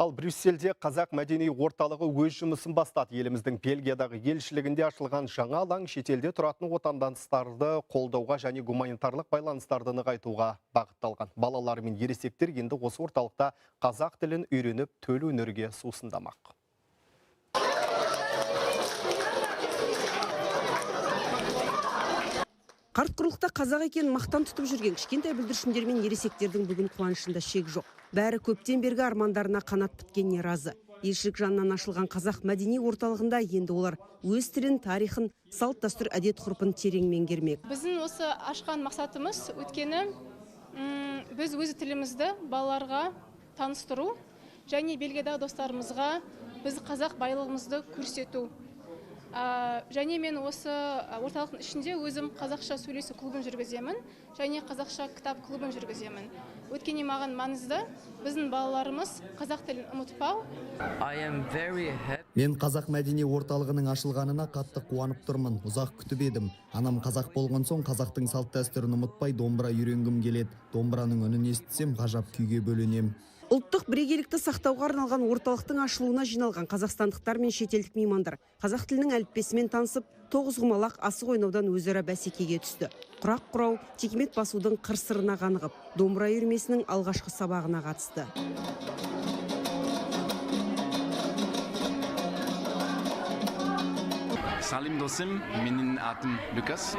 Ал Брюссельде қазақ мәдени орталығы өз жұмысын бастады. Еліміздің Бельгиядағы елшілігінде ашылған жаңа алаң шетелде тұратын отандастарды қолдауға және гуманитарлық байланыстарды нығайтуға бағытталған. Балалар мен ересектер енді осы орталықта қазақ тілін үйреніп, төл өнерге сусындамақ. Қарт құрлықта қазақ екен мақтан тұтып жүрген кішкентай бүлдіршіндер мен ересектердің бүгін қуанышында шек жоқ. Бәрі көптен бергі армандарына қанат біткеніне разы. Елшілік жанынан ашылған қазақ мәдени орталығында енді олар өз тілін, тарихын, салт дәстүр, әдет ғұрпын терең меңгермек. Біздің осы ашқан мақсатымыз өткені біз өз тілімізді балаларға таныстыру және Бельгиядағы достарымызға біз қазақ байлығымызды көрсету. Және мен осы орталықтың ішінде өзім қазақша сөйлесу клубын жүргіземін және қазақша кітап клубын жүргіземін. Өткені маған маңызды біздің балаларымыз қазақ тілін ұмытпау. Мен қазақ мәдени орталығының ашылғанына қатты қуанып тұрмын. Ұзақ күтіп едім. Анам қазақ болған соң қазақтың салт дәстүрін ұмытпай домбыра үйренгім келеді. Домбыраның үнін естісем ғажап күйге бөленем. Ұлттық бірегейлікті сақтауға арналған орталықтың ашылуына жиналған қазақстандықтар мен шетелдік меймандар қазақ тілінің әліппесімен танысып, тоғызқұмалақ асық ойнаудан өзара бәсекеге түсті. Құрақ құрау, текемет басудың қыр-сырына қанығып, домбыра үйірмесінің алғашқы сабағына қатысты. Салим досым, менің атым Люкас.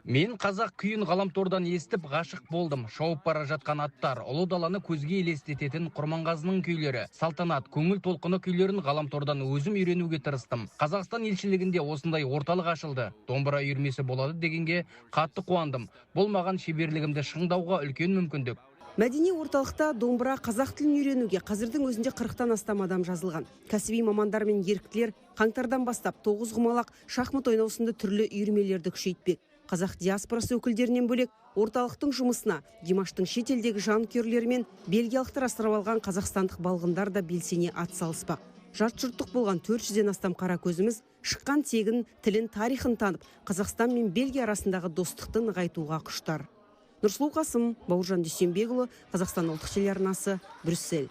Мен қазақ күйін ғаламтордан естіп ғашық болдым. Шауып бара жатқан аттар, ұлы даланы көзге елестететін Құрманғазының күйлері, салтанат, көңіл толқыны күйлерін ғаламтордан өзім үйренуге тырыстым. Қазақстан елшілігінде осындай орталық ашылды. Домбыра үйірмесі болады дегенге қатты қуандым. Бұл маған шеберлігімді шыңдауға үлкен мүмкіндік. Мәдени орталықта домбыра қазақ тілін үйренуге қазірдің өзінде 40-тан астам адам жазылған. Кәсіби мамандар мен еріктілер қаңтардан бастап тоғызқұмалақ, шахмат ойнаусында түрлі үйірмелерді күшейтпек. Қазақ диаспорасы өкілдерінен бөлек орталықтың жұмысына Димаштың шетелдегі жанкүйерлері мен бельгиялықтар асырап алған қазақстандық балғындар да белсене атсалыспақ. Жұрттық болған 400-ден астам қара көзіміз шыққан тегін, тілін, тарихын танып, Қазақстан мен Бельгия арасындағы достықты нығайтуға құштар. Нұрсұлу Қасым, Бауыржан Дүйсенбекұлы, Қазақстан ұлттық телеарнасы, Брюссель.